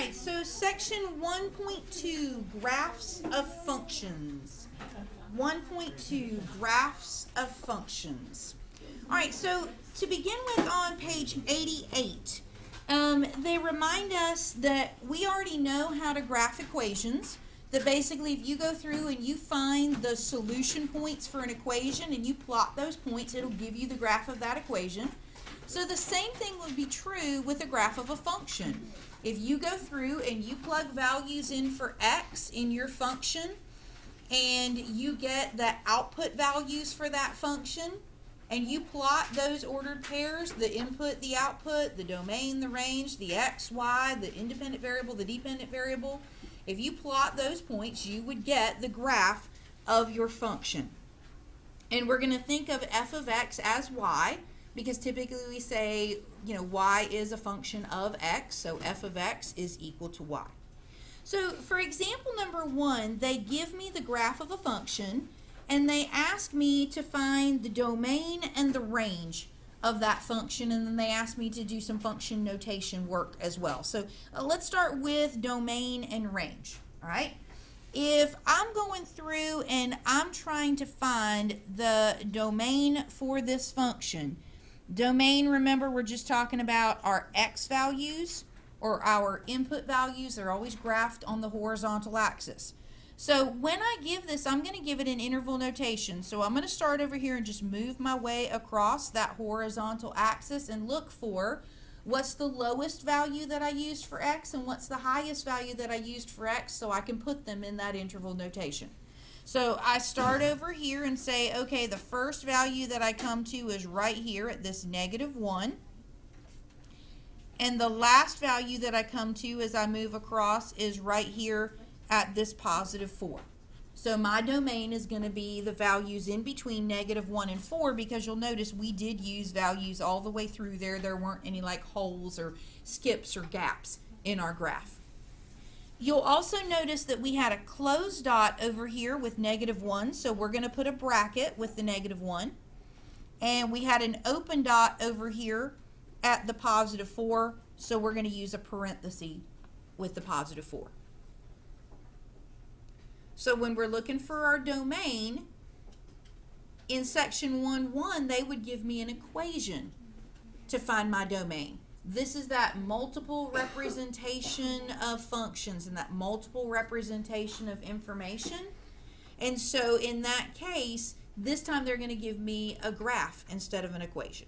right, so section 1.2, graphs of functions. 1.2, graphs of functions. All right, so to begin with on page 88, they remind us that we already know how to graph equations. That basically if you go through and you find the solution points for an equation and you plot those points, it'll give you the graph of that equation. So the same thing would be true with a graph of a function. If you go through and you plug values in for x in your function and you get the output values for that function and you plot those ordered pairs, the input, the output, the domain, the range, the x, y, the independent variable, the dependent variable, if you plot those points, you would get the graph of your function. And we're going to think of f of x as y, because typically we say, y is a function of x, so f of x is equal to y. So for example number 1, they give me the graph of a function, and they ask me to find the domain and the range of that function, and then they ask me to do some function notation work as well. So let's start with domain and range. All right. If I'm going through and I'm trying to find the domain for this function, domain, remember, we're just talking about our x values or our input values. They're always graphed on the horizontal axis. So when I give this, I'm going to give it an interval notation. So I'm going to start over here and just move my way across that horizontal axis and look for what's the lowest value that I used for x and what's the highest value that I used for x, so I can put them in that interval notation. So I start over here and say, okay, the first value that I come to is right here at this -1. And the last value that I come to as I move across is right here at this +4. So my domain is going to be the values in between -1 and 4, because you'll notice we did use values all the way through there. There weren't any like holes or skips or gaps in our graph. You'll also notice that we had a closed dot over here with -1, so we're going to put a bracket with the -1. And we had an open dot over here at the +4, so we're going to use a parenthesis with the +4. So when we're looking for our domain, in section 1.1, they would give me an equation to find my domain. This is that multiple representation of functions and that multiple representation of information. And so in that case, this time they're going to give me a graph instead of an equation.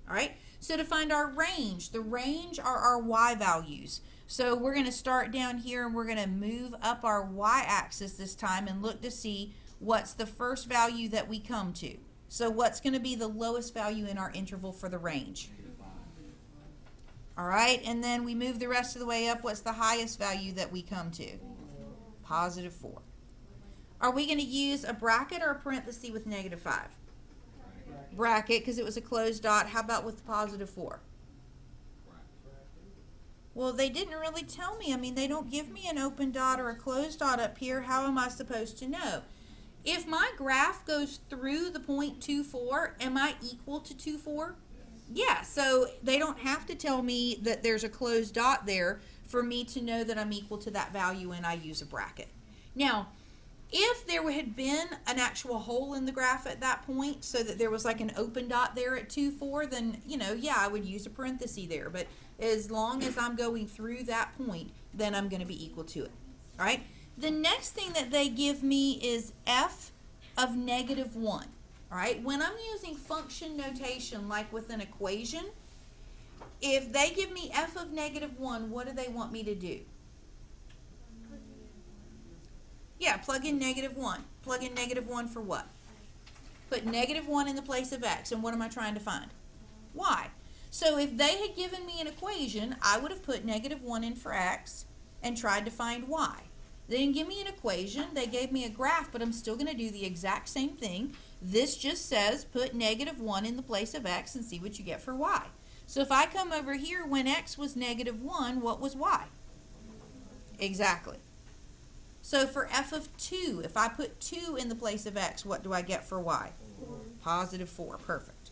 All right? So to find our range, the range are our y values. So we're going to start down here and we're going to move up our y-axis this time and look to see what's the first value that we come to. So what's going to be the lowest value in our interval for the range? All right, and then we move the rest of the way up. What's the highest value that we come to? +4. Are we going to use a bracket or a parenthesis with -5? Bracket, because it was a closed dot. How about with +4? Well, they didn't really tell me. I mean, they don't give me an open dot or a closed dot up here. How am I supposed to know? If my graph goes through the point 2,4, am I equal to 2,4? Yeah, so they don't have to tell me that there's a closed dot there for me to know that I'm equal to that value, and I use a bracket. Now, if there had been an actual hole in the graph at that point, so that there was like an open dot there at 2,4, then, yeah, I would use a parenthesis there. But as long as I'm going through that point, then I'm going to be equal to it. All right? The next thing that they give me is f of -1. All right? When I'm using function notation like with an equation, if they give me f of -1, what do they want me to do? Yeah, plug in -1. Plug in -1 for what? Put -1 in the place of x. And what am I trying to find? Y. So if they had given me an equation, I would have put -1 in for x and tried to find y. They didn't give me an equation. They gave me a graph, but I'm still going to do the exact same thing. This just says put -1 in the place of x and see what you get for y. So if I come over here when x was -1, what was y? Exactly. So for f of 2, if I put 2 in the place of x, what do I get for y? +4. Perfect.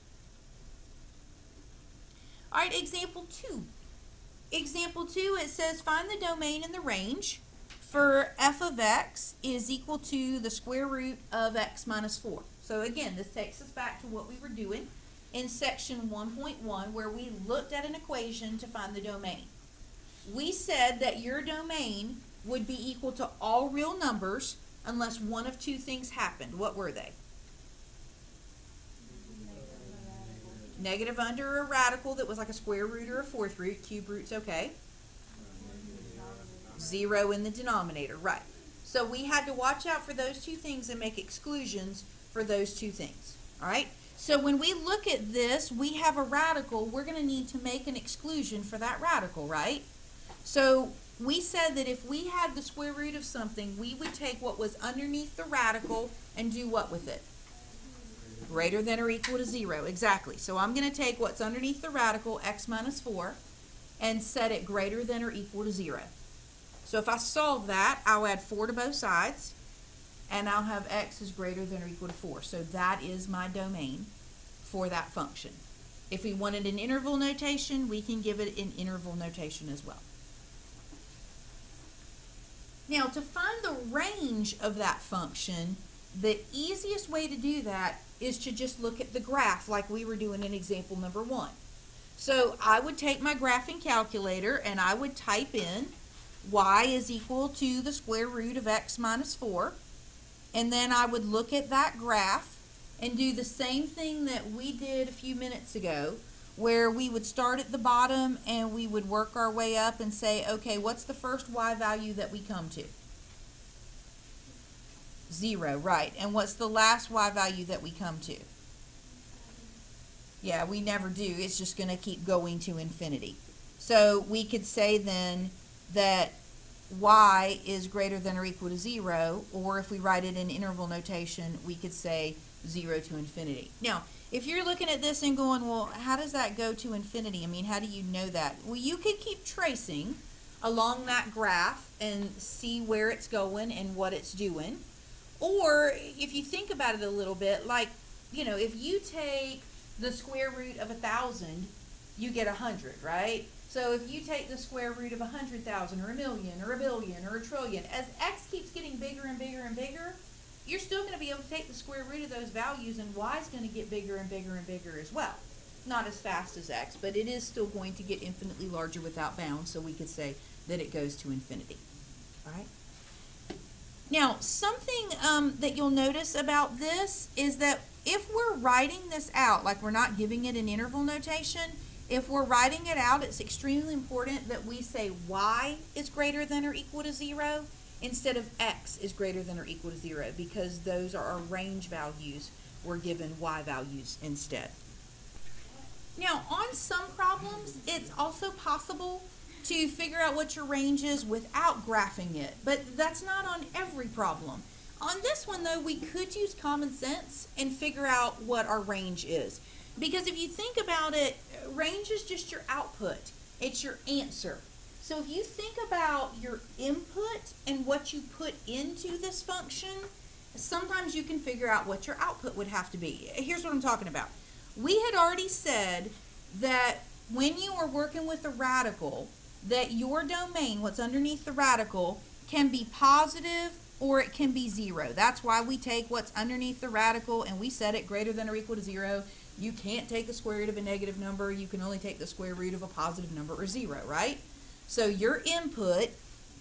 All right, example 2. Example 2, it says find the domain in the range for f of x is equal to the square root of x minus 4. So again, this takes us back to what we were doing in section 1.1 where we looked at an equation to find the domain. We said that your domain would be equal to all real numbers unless one of two things happened. What were they? Negative under a radical that was like a square root or a fourth root. Cube root's okay. 0 in the denominator, right. So we had to watch out for those two things and make exclusions for those two things. All right. So when we look at this, we have a radical. We're going to need to make an exclusion for that radical, right? So we said that if we had the square root of something, we would take what was underneath the radical and do what with it? Greater than or equal to 0. Exactly. So I'm going to take what's underneath the radical, x minus 4, and set it greater than or equal to 0. So if I solve that, I'll add 4 to both sides, and I'll have x is greater than or equal to 4. So that is my domain for that function. If we wanted an interval notation, we can give it an interval notation as well. Now, to find the range of that function, the easiest way to do that is to just look at the graph like we were doing in example number 1. So I would take my graphing calculator and I would type in y is equal to the square root of x minus 4, and then I would look at that graph and do the same thing that we did a few minutes ago, where we would start at the bottom and we would work our way up and say, okay, what's the first y value that we come to? 0, right. And what's the last y value that we come to? Yeah, we never do. It's just going to keep going to infinity. So we could say then that y is greater than or equal to 0, or if we write it in interval notation, we could say 0 to infinity. Now, if you're looking at this and going, well, how does that go to infinity? I mean, how do you know that? Well, you could keep tracing along that graph and see where it's going and what it's doing. Or if you think about it a little bit, like, you know, if you take the square root of 1,000, you get 100, right? So if you take the square root of 100,000 or a million or a billion or a trillion, as x keeps getting bigger and bigger and bigger, you're still going to be able to take the square root of those values, and y is going to get bigger and bigger and bigger as well. Not as fast as x, but it is still going to get infinitely larger without bounds, so we could say that it goes to infinity. All right? Now, something that you'll notice about this is that if we're writing this out, like we're not giving it an interval notation, if we're writing it out, it's extremely important that we say y is greater than or equal to 0 instead of x is greater than or equal to 0, because those are our range values. We're given y values instead. Now, on some problems, it's also possible to figure out what your range is without graphing it, but that's not on every problem. On this one, though, we could use common sense and figure out what our range is. Because if you think about it, range is just your output. It's your answer. So if you think about your input and what you put into this function, sometimes you can figure out what your output would have to be. Here's what I'm talking about. We had already said that when you are working with a radical, that your domain, what's underneath the radical, can be positive or it can be 0. That's why we take what's underneath the radical and we set it greater than or equal to 0. You can't take the square root of a negative number. You can only take the square root of a positive number or 0, right? So your input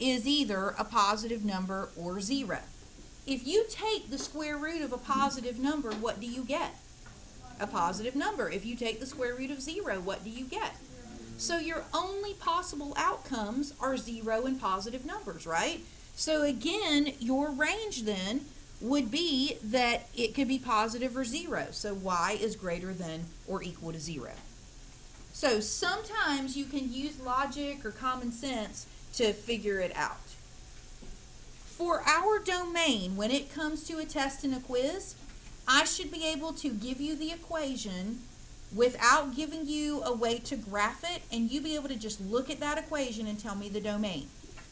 is either a positive number or 0. If you take the square root of a positive number, what do you get? A positive number. If you take the square root of 0, what do you get? So your only possible outcomes are 0 and positive numbers, right? So again, your range then would be that it could be positive or 0. So y is greater than or equal to 0. So sometimes you can use logic or common sense to figure it out. For our domain, when it comes to a test and a quiz, I should be able to give you the equation without giving you a way to graph it, and you be able to just look at that equation and tell me the domain.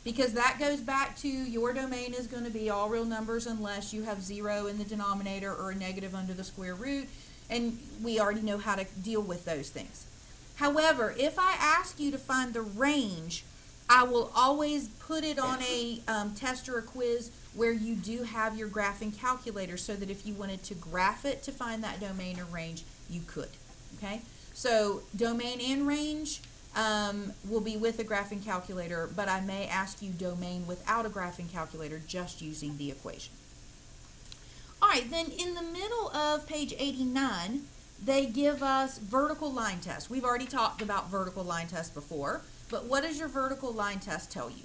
Because that goes back to your domain is going to be all real numbers unless you have 0 in the denominator or a negative under the square root, and we already know how to deal with those things. However, if I ask you to find the range, I will always put it on a test or a quiz where you do have your graphing calculator, so that if you wanted to graph it to find that domain or range, you could. Okay? So domain and range will be with a graphing calculator, but I may ask you domain without a graphing calculator, just using the equation. All right, then in the middle of page 89, they give us vertical line test. We've already talked about vertical line test before, but what does your vertical line test tell you?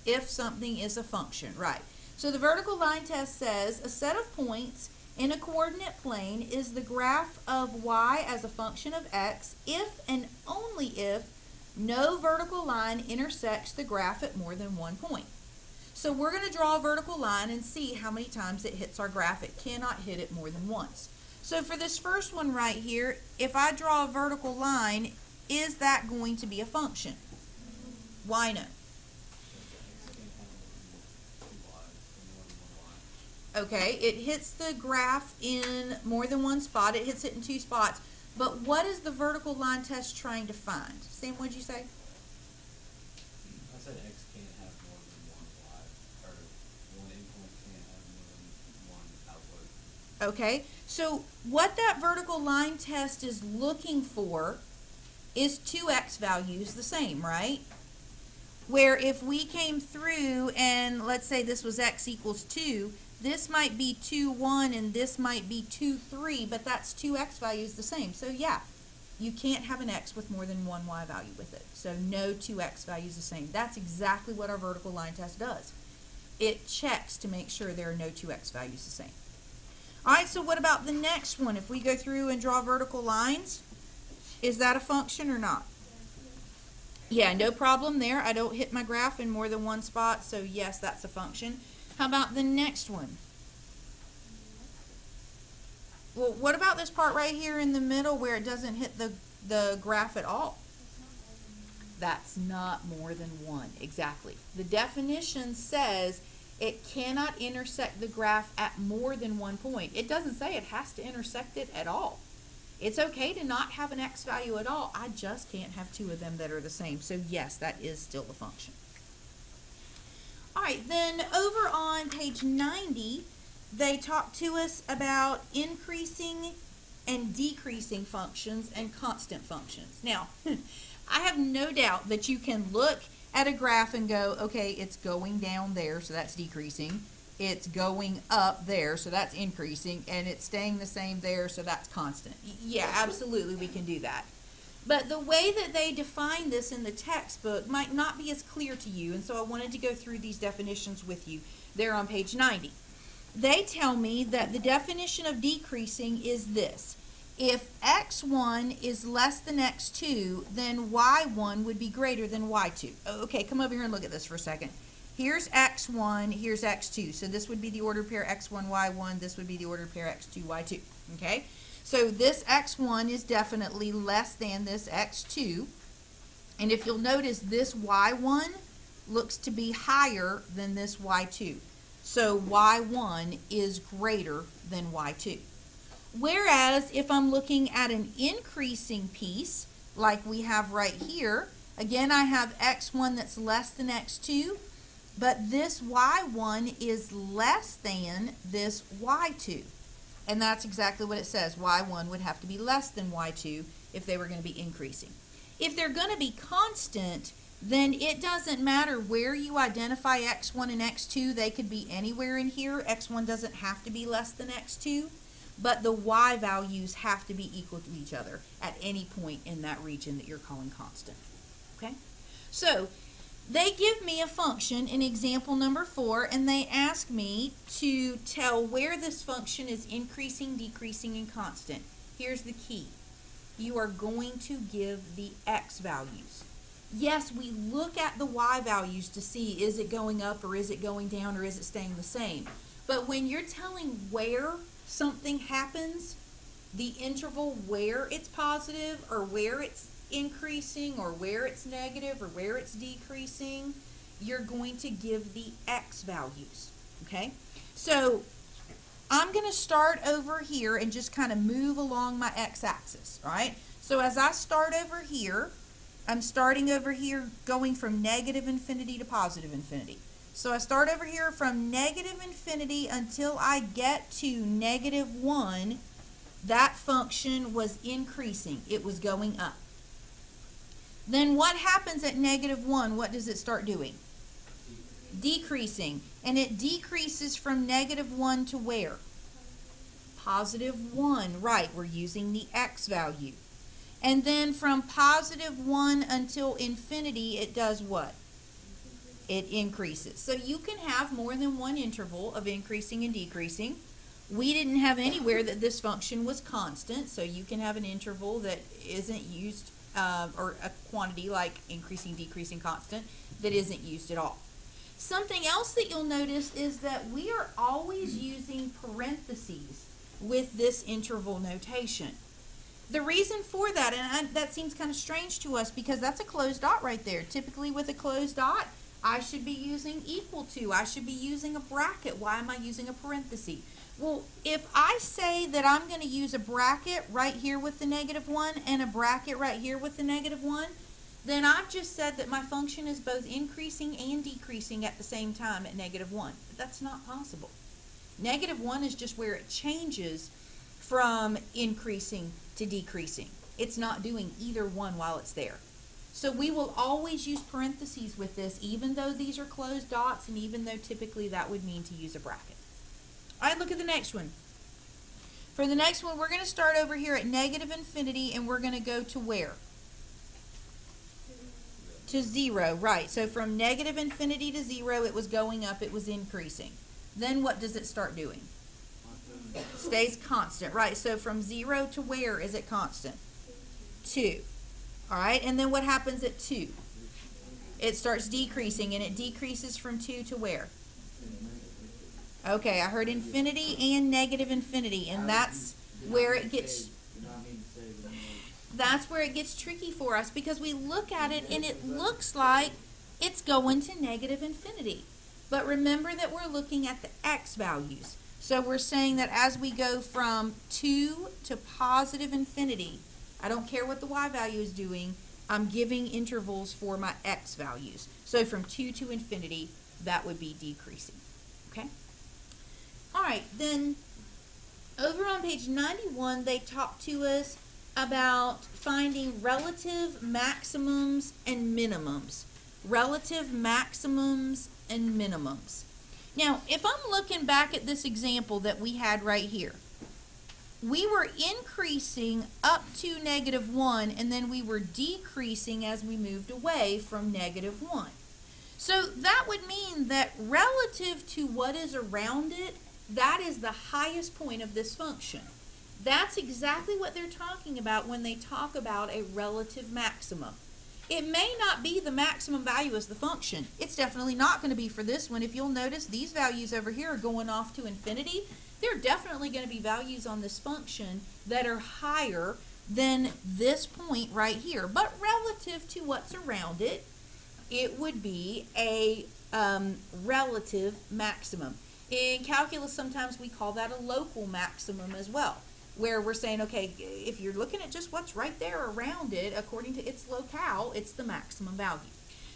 If something is a function, right. So the vertical line test says a set of points in a coordinate plane is the graph of y as a function of x if and only if no vertical line intersects the graph at more than one point. So we're going to draw a vertical line and see how many times it hits our graph. It cannot hit it more than once. So for this first one right here, if I draw a vertical line, is that going to be a function? Why no? Okay, it hits the graph in more than one spot. It hits it in two spots. But what is the vertical line test trying to find? Sam, what did you say? I said x can't have more than one y, or one input can't have more than one output. Okay, so what that vertical line test is looking for is two x values the same, right? Where if we came through and let's say this was x equals 2, this might be 2, 1, and this might be 2, 3, but that's two x values the same. So yeah, you can't have an x with more than one y value with it. So no two x values the same. That's exactly what our vertical line test does. It checks to make sure there are no two x values the same. All right, so what about the next one? If we go through and draw vertical lines, is that a function or not? Yeah, no problem there. I don't hit my graph in more than one spot, so yes, that's a function. How about the next one? Well, what about this part right here in the middle where it doesn't hit the graph at all? That's not more than one, exactly. The definition says it cannot intersect the graph at more than one point. It doesn't say it has to intersect it at all. It's okay to not have an x value at all. I just can't have two of them that are the same. So yes, that is still a function. All right, then over on page 90, they talk to us about increasing and decreasing functions and constant functions. Now, I have no doubt that you can look at a graph and go, okay, it's going down there, so that's decreasing. It's going up there, so that's increasing, and it's staying the same there, so that's constant. Yeah, absolutely, we can do that. But the way that they define this in the textbook might not be as clear to you, and so I wanted to go through these definitions with you. They're on page 90. They tell me that the definition of decreasing is this. If x1 is less than x2, then y1 would be greater than y2. Okay, come over here and look at this for a second. Here's x1, here's x2. So this would be the ordered pair x1, y1. This would be the ordered pair x2, y2. Okay? So this x1 is definitely less than this x2. And if you'll notice, this y1 looks to be higher than this y2. So y1 is greater than y2. Whereas if I'm looking at an increasing piece, like we have right here, again I have x1 that's less than x2, but this y1 is less than this y2. And that's exactly what it says. Y1 would have to be less than y2 if they were going to be increasing. If they're going to be constant, then it doesn't matter where you identify x1 and x2. They could be anywhere in here. x1 doesn't have to be less than x2, but the y values have to be equal to each other at any point in that region that you're calling constant. Okay? So they give me a function in example number 4, and they ask me to tell where this function is increasing, decreasing, and constant. Here's the key. You are going to give the x values. Yes, we look at the y values to see, is it going up or is it going down or is it staying the same? But when you're telling where something happens, the interval where it's positive or where it's increasing or where it's negative or where it's decreasing, you're going to give the x values. Okay? So I'm going to start over here and just kind of move along my x-axis, right? So as I start over here, I'm starting over here going from negative infinity to positive infinity. So I start over here from negative infinity until I get to negative 1. That function was increasing. It was going up. Then what happens at negative 1? What does it start doing? Decreasing. And it decreases from negative 1 to where? Positive 1. Right, we're using the x value. And then from positive 1 until infinity, it does what? It increases. So you can have more than one interval of increasing and decreasing. We didn't have anywhere that this function was constant, so you can have an interval that isn't used, or a quantity like increasing, decreasing, constant, that isn't used at all. Something else that you'll notice is that we are always using parentheses with this interval notation. The reason for that, and that seems kind of strange to us because that's a closed dot right there. Typically with a closed dot, I should be using equal to. I should be using a bracket. Why am I using a parenthesis? Well, if I say that I'm going to use a bracket right here with the negative 1 and a bracket right here with the negative 1, then I've just said that my function is both increasing and decreasing at the same time at negative 1. But that's not possible. Negative 1 is just where it changes from increasing to decreasing. It's not doing either one while it's there. So we will always use parentheses with this, even though these are closed dots and even though typically that would mean to use a bracket. All right, look at the next one. For the next one, we're going to start over here at negative infinity and we're going to go to where? To 0, right. So from negative infinity to 0, it was going up, it was increasing. Then what does it start doing? Stays constant, right. So from 0 to where is it constant? 2. All right, and then what happens at 2? It starts decreasing, and it decreases from 2 to where? Okay, I heard infinity and negative infinity, and that's where it gets tricky for us because we look at it and it looks like it's going to negative infinity. But remember that we're looking at the x values. So we're saying that as we go from 2 to positive infinity, I don't care what the y value is doing, I'm giving intervals for my x values. So from 2 to infinity, that would be decreasing. Okay? All right, then over on page 91, they talk to us about finding relative maximums and minimums. Relative maximums and minimums. Now, if I'm looking back at this example that we had right here, we were increasing up to negative 1, and then we were decreasing as we moved away from negative 1. So that would mean that relative to what is around it, that is the highest point of this function. That's exactly what they're talking about when they talk about a relative maximum. It may not be the maximum value as the function. It's definitely not going to be for this one. If you'll notice, these values over here are going off to infinity. There are definitely going to be values on this function that are higher than this point right here. But relative to what's around it, it would be a relative maximum. In calculus, sometimes we call that a local maximum as well, where we're saying, okay, if you're looking at just what's right there around it, according to its locale, it's the maximum value.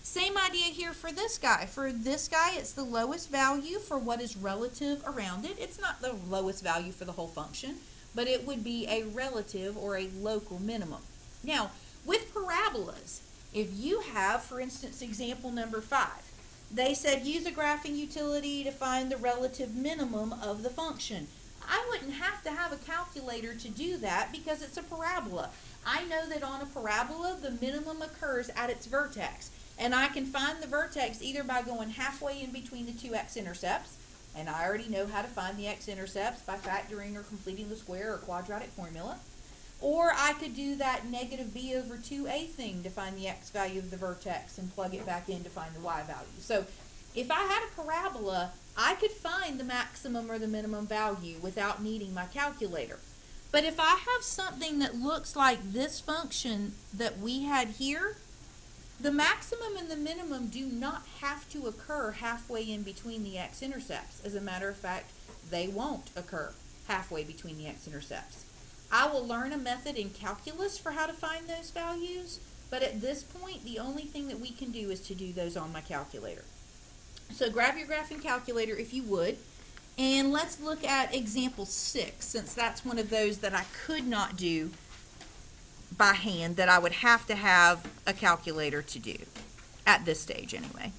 Same idea here for this guy. For this guy, it's the lowest value for what is relative around it. It's not the lowest value for the whole function, but it would be a relative or a local minimum. Now, with parabolas, if you have, for instance, example number 5, they said use a graphing utility to find the relative minimum of the function. I wouldn't have to have a calculator to do that because it's a parabola. I know that on a parabola, the minimum occurs at its vertex. And I can find the vertex either by going halfway in between the two x-intercepts, and I already know how to find the x-intercepts by factoring or completing the square or quadratic formula, or I could do that negative b over 2a thing to find the x value of the vertex and plug it back in to find the y value. So if I had a parabola, I could find the maximum or the minimum value without needing my calculator. But if I have something that looks like this function that we had here, the maximum and the minimum do not have to occur halfway in between the x-intercepts. As a matter of fact, they won't occur halfway between the x-intercepts. I will learn a method in calculus for how to find those values, but at this point, the only thing that we can do is to do those on my calculator. So grab your graphing calculator if you would, and let's look at example 6, since that's one of those that I could not do by hand, that I would have to have a calculator to do, at this stage anyway.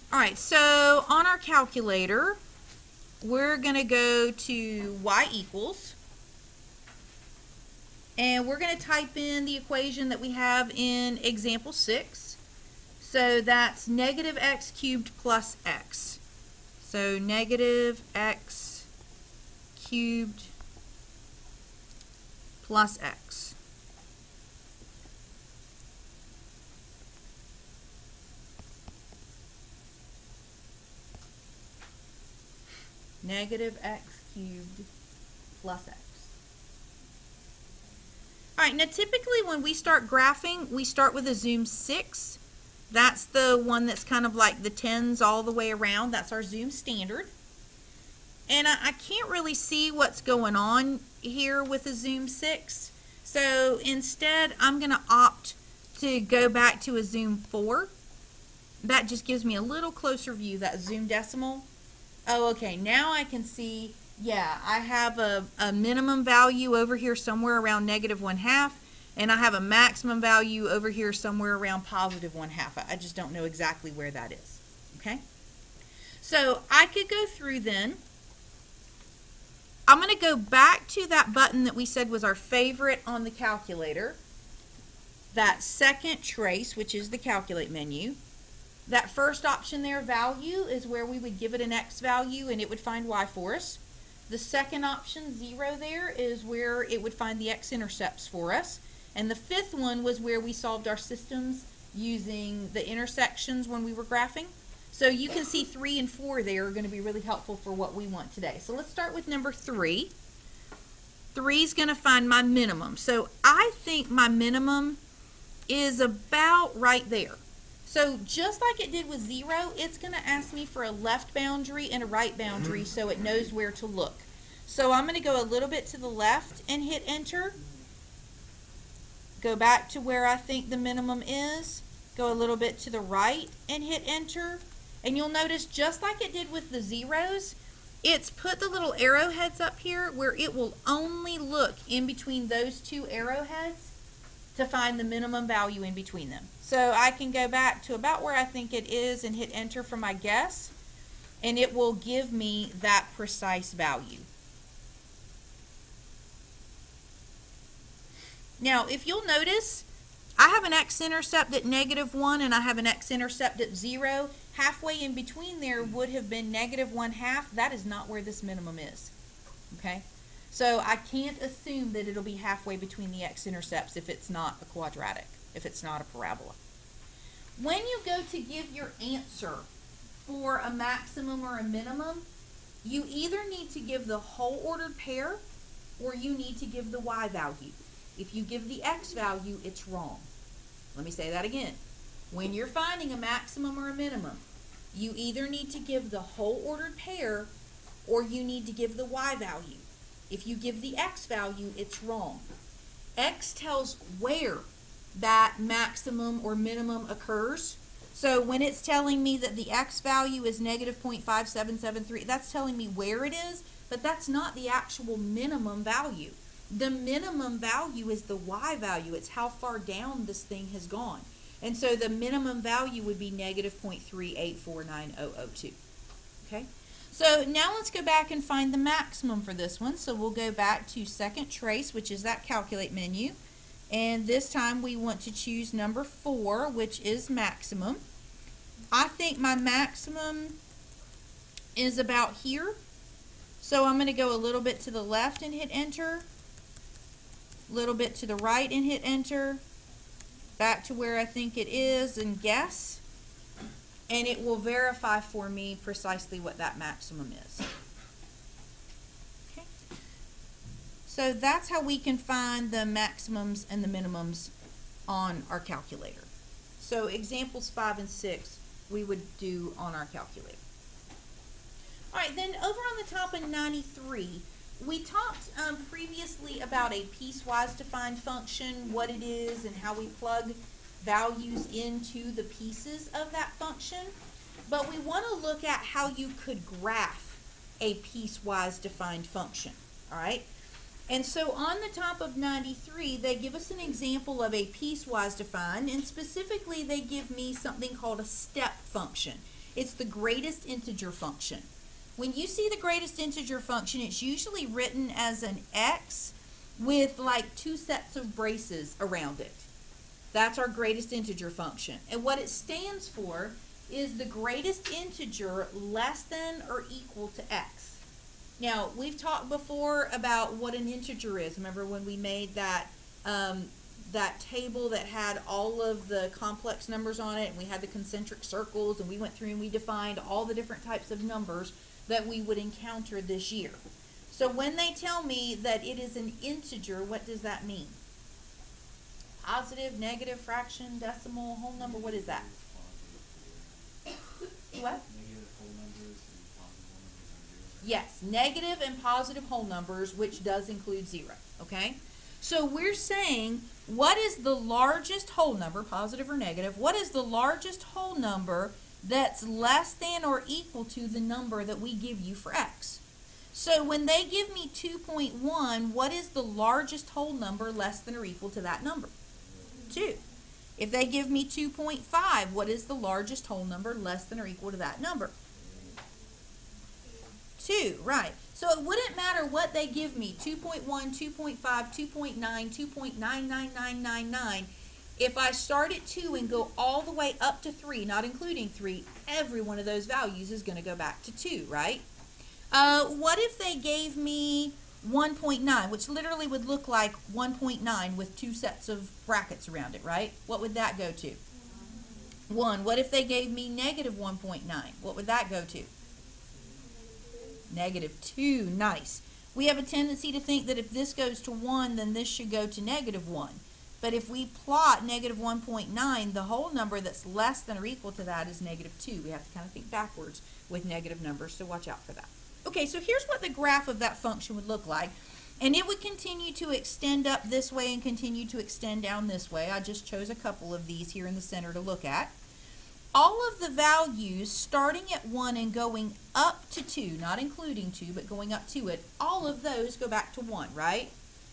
All right, so on our calculator, we're going to go to y equals, and we're going to type in the equation that we have in example 6. So that's negative x cubed plus x. So negative x cubed plus x. Negative x cubed plus x. All right, now typically when we start graphing, we start with a zoom 6. That's the one that's kind of like the 10s all the way around. That's our zoom standard. And I can't really see what's going on here with a zoom 6. So instead, I'm going to opt to go back to a zoom 4. That just gives me a little closer view, that zoom decimal. Oh, okay, now I can see, yeah, I have a minimum value over here somewhere around negative 1/2, and I have a maximum value over here somewhere around positive 1/2. I just don't know exactly where that is, okay? So I could go through then. I'm going to go back to that button that we said was our favorite on the calculator, that second trace, which is the calculate menu. That first option there, value, is where we would give it an x value and it would find y for us. The second option, 0 there, is where it would find the x-intercepts for us. And the fifth one was where we solved our systems using the intersections when we were graphing. So you can see 3 and 4 there are going to be really helpful for what we want today. So let's start with number 3. 3 is going to find my minimum. So I think my minimum is about right there. So just like it did with 0, it's going to ask me for a left boundary and a right boundary so it knows where to look. So I'm going to go a little bit to the left and hit enter. Go back to where I think the minimum is. Go a little bit to the right and hit enter. And you'll notice just like it did with the zeros, it's put the little arrowheads up here where it will only look in between those two arrowheads to find the minimum value in between them. So I can go back to about where I think it is and hit enter for my guess, and it will give me that precise value. Now, if you'll notice, I have an x-intercept at -1 and I have an x-intercept at 0. Halfway in between there would have been negative 1/2. That is not where this minimum is. Okay? So I can't assume that it'll be halfway between the x-intercepts if it's not a quadratic, if it's not a parabola. When you go to give your answer for a maximum or a minimum, you either need to give the whole ordered pair or you need to give the y value. If you give the x value, it's wrong. Let me say that again. When you're finding a maximum or a minimum, you either need to give the whole ordered pair or you need to give the y value. If you give the x value, it's wrong. X tells where that maximum or minimum occurs. So when it's telling me that the x value is -0.5773, that's telling me where it is, but that's not the actual minimum value. The minimum value is the y value. It's how far down this thing has gone. And so the minimum value would be -0.3849002. Okay? So now let's go back and find the maximum for this one. So we'll go back to second trace, which is that calculate menu. And this time we want to choose number 4, which is maximum. I think my maximum is about here. So I'm going to go a little bit to the left and hit enter. A little bit to the right and hit enter. Back to where I think it is and guess. And it will verify for me precisely what that maximum is. Okay. So that's how we can find the maximums and the minimums on our calculator. So examples 5 and 6 we would do on our calculator. All right, then over on the top of 93, we talked previously about a piecewise defined function, what it is, and how we plug values into the pieces of that function. But we want to look at how you could graph a piecewise defined function, all right? And so on the top of 93, they give us an example of a piecewise defined, and specifically they give me something called a step function. It's the greatest integer function. When you see the greatest integer function, it's usually written as an x with like 2 sets of braces around it. That's our greatest integer function. And what it stands for is the greatest integer less than or equal to x. Now, we've talked before about what an integer is. Remember when we made that that table that had all of the complex numbers on it, and we had the concentric circles, and we went through and we defined all the different types of numbers that we would encounter this year. So when they tell me that it is an integer, what does that mean? Positive, negative, fraction, decimal, whole number, what is that? What? Yes, negative and positive whole numbers, which does include 0, okay? So we're saying, what is the largest whole number, positive or negative, what is the largest whole number that's less than or equal to the number that we give you for x? So when they give me 2.1, what is the largest whole number less than or equal to that number? 2. If they give me 2.5, what is the largest whole number less than or equal to that number? 2, right. So it wouldn't matter what they give me, 2.1, 2.5, 2.9, 2.99999. If I start at 2 and go all the way up to 3, not including 3, every one of those values is going to go back to 2, right? What if they gave me 1.9, which literally would look like 1.9 with 2 sets of brackets around it, right? What would that go to? 1. What if they gave me negative 1.9? What would that go to? Negative 2. Nice. We have a tendency to think that if this goes to 1, then this should go to negative 1. But if we plot negative 1.9, the whole number that's less than or equal to that is negative 2. We have to kind of think backwards with negative numbers, so watch out for that. Okay, so here's what the graph of that function would look like. And it would continue to extend up this way and continue to extend down this way. I just chose a couple of these here in the center to look at. All of the values starting at 1 and going up to 2, not including 2, but going up to it, all of those go back to 1, right?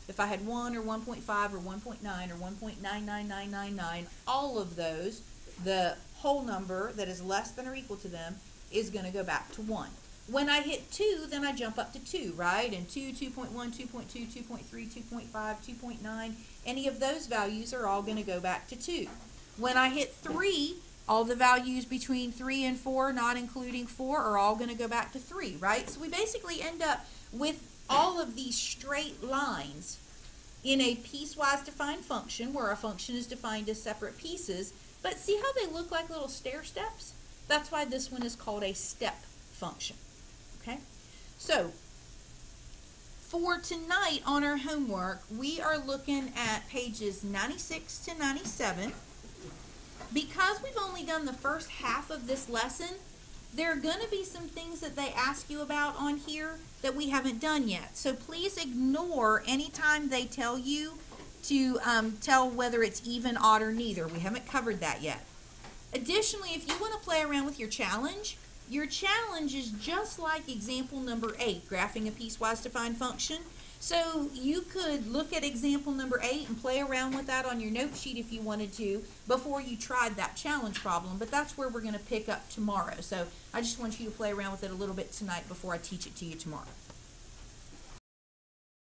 If I had 1 or 1.5 or 1.9 or 1.99999, all of those, the whole number that is less than or equal to them is going to go back to 1. When I hit 2, then I jump up to 2, right? And 2, 2.1, 2.2, 2.3, 2.5, 2.9, any of those values are all going to go back to 2. When I hit 3, all the values between 3 and 4, not including 4, are all going to go back to 3, right? So we basically end up with all of these straight lines in a piecewise defined function where a function is defined as separate pieces. But see how they look like little stair steps? That's why this one is called a step function. Okay? So for tonight on our homework, we are looking at pages 96 to 97. Because we've only done the first half of this lesson, there are going to be some things that they ask you about on here that we haven't done yet. So please ignore anytime they tell you to tell whether it's even, odd, or neither. We haven't covered that yet. Additionally, if you want to play around with your challenge is just like example number 8, graphing a piecewise defined function. So you could look at example number 8 and play around with that on your note sheet if you wanted to before you tried that challenge problem, but that's where we're going to pick up tomorrow. So I just want you to play around with it a little bit tonight before I teach it to you tomorrow.